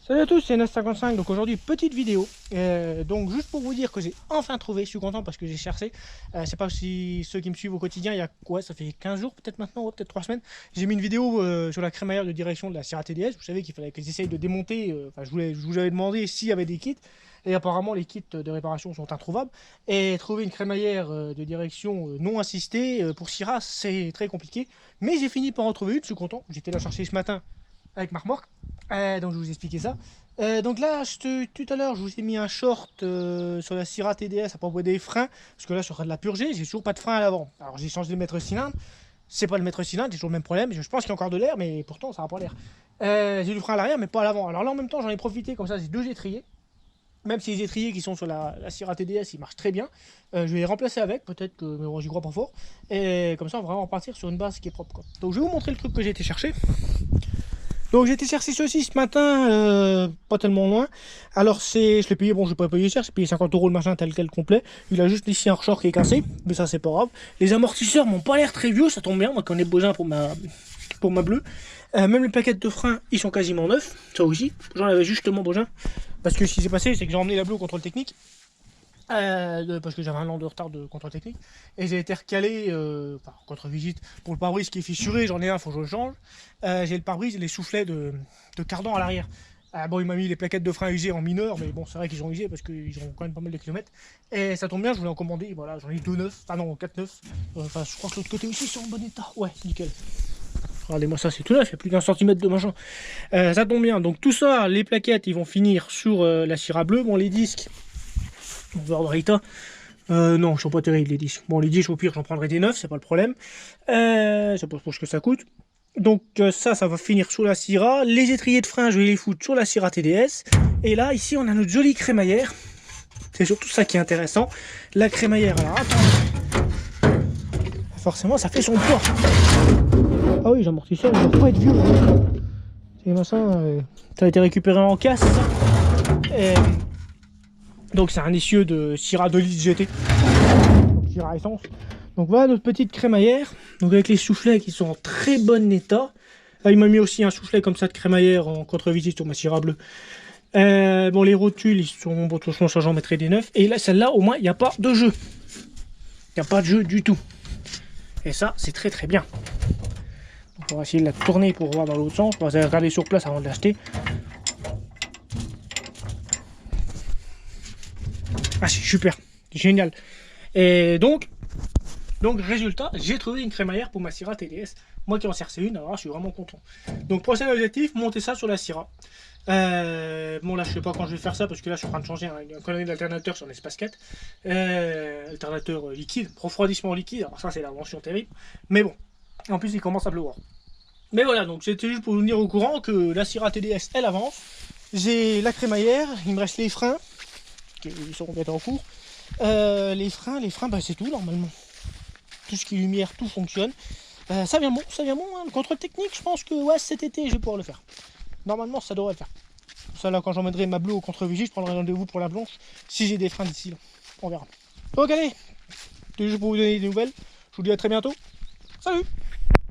Salut à tous, c'est Nas55. Donc aujourd'hui, petite vidéo. Donc juste pour vous dire que j'ai enfin trouvé, je suis content parce que j'ai cherché. Je sais pas si ceux qui me suivent au quotidien, il y a quoi, ça fait 15 jours peut-être maintenant, peut-être 3 semaines. J'ai mis une vidéo sur la crémaillère de direction de la Sierra TDS. Vous savez qu'il fallait que j'essaye de démonter. Enfin, je vous avais demandé s'il y avait des kits. Et apparemment, les kits de réparation sont introuvables. Et trouver une crémaillère de direction non assistée pour Sierra, c'est très compliqué. Mais j'ai fini par en trouver une, je suis content. J'étais là chercher ce matin avec ma remorque. Donc je vais vous expliquer ça. Donc là, tout à l'heure, je vous ai mis un short sur la Sierra TDS à propos des freins, parce que là, je suis en train de la purger, j'ai toujours pas de frein à l'avant. Alors j'ai changé de maître cylindre, c'est pas le maître cylindre, j'ai toujours le même problème, je pense qu'il y a encore de l'air, mais pourtant ça n'a pas l'air. J'ai du frein à l'arrière, mais pas à l'avant. Alors là, en même temps, j'en ai profité, comme ça, j'ai deux étriers. Même si les étriers qui sont sur la Sierra TDS, ils marchent très bien, je vais les remplacer avec, peut-être que, mais bon, j'y crois pas fort. Et comme ça, on va vraiment repartir sur une base qui est propre, quoi. Donc je vais vous montrer le truc que j'ai été chercher. Donc j'ai été chercher ceci ce matin, pas tellement loin. Alors je l'ai payé, bon je l'ai pas payé cher, j'ai payé 50 € le machin tel quel complet. Il a juste ici un ressort qui est cassé, mais ça c'est pas grave. Les amortisseurs m'ont pas l'air très vieux, ça tombe bien, moi j'en ai besoin pour ma bleue. Même les plaquettes de frein, ils sont quasiment neufs, ça aussi. J'en avais justement besoin. Parce que ce qui s'est passé, c'est que j'ai emmené la bleue au contrôle technique. Parce que j'avais un an de retard de contrôle technique et j'ai été recalé contre-visite pour le pare-brise qui est fissuré, j'en ai un, faut que je le change. J'ai le pare-brise et les soufflets de cardan à l'arrière. Bon, il m'a mis les plaquettes de frein usées en mineur, mais bon, c'est vrai qu'ils ont usé parce qu'ils ont quand même pas mal de kilomètres. Et ça tombe bien, je voulais en commander, voilà, j'en ai 2 neufs, enfin non, 4 neufs. Enfin, je crois que l'autre côté aussi sont en bon état. Ouais, nickel. Regardez-moi ça, c'est tout neuf, il y a plus d'un centimètre de machin. Ça tombe bien, donc tout ça, les plaquettes, ils vont finir sur la Sierra bleue. Bon, les disques, on va voir l'état. Non, ils sont pas terribles les disques. Bon, les disques, au pire, j'en prendrai des neufs, c'est pas le problème. C'est pas pour ce que ça coûte. Donc ça va finir sur la Sierra. Les étriers de frein, je vais les foutre sur la Sierra TDS. Et là, ici, on a notre jolie crémaillère. C'est surtout ça qui est intéressant. La crémaillère, alors attends. Forcément, ça fait son poids. Ah oui, les amortisseurs, ils doivent pas être vieux. C'est machin, ça a été récupéré en casse. Donc c'est un essieu de Sierra 2 litres GT, donc Sierra essence. Donc voilà notre petite crémaillère, donc avec les soufflets qui sont en très bon état. Là il m'a mis aussi un soufflet comme ça de crémaillère en contre-visite sur ma Sierra bleue. Bon les rotules ils sont, bon de toute façon ça j'en mettrai des neufs. Et là celle-là au moins il n'y a pas de jeu. Il n'y a pas de jeu du tout. Et ça c'est très très bien. Donc on va essayer de la tourner pour voir dans l'autre sens. On va regarder sur place avant de l'acheter. Ah c'est super, génial. Et donc résultat, j'ai trouvé une crémaillère pour ma Sierra TDS. Moi qui en cherchais une, alors là, je suis vraiment content. Donc prochain objectif, monter ça sur la Sierra. Bon là je sais pas quand je vais faire ça parce que là je suis en train de changer un connerie d'alternateur sur l'espace 4. Alternateur liquide, refroidissement liquide, alors ça c'est l'invention terrible. Mais bon, en plus il commence à pleuvoir. Mais voilà, donc c'était juste pour vous tenir au courant que la Sierra TDS elle avance. J'ai la crémaillère, il me reste les freins. Ils seront peut-être en cours. Les freins, bah, c'est tout normalement. Tout ce qui est lumière, tout fonctionne. Ça vient bon, hein. Le contrôle technique, je pense que ouais, cet été, je vais pouvoir le faire. Normalement, ça devrait le faire. Ça là, quand j'emmènerai ma bleue au contre-vigie, je prendrai rendez-vous pour la blanche. Si j'ai des freins d'ici là, on verra. Donc allez, c'est juste pour vous donner des nouvelles. Je vous dis à très bientôt. Salut!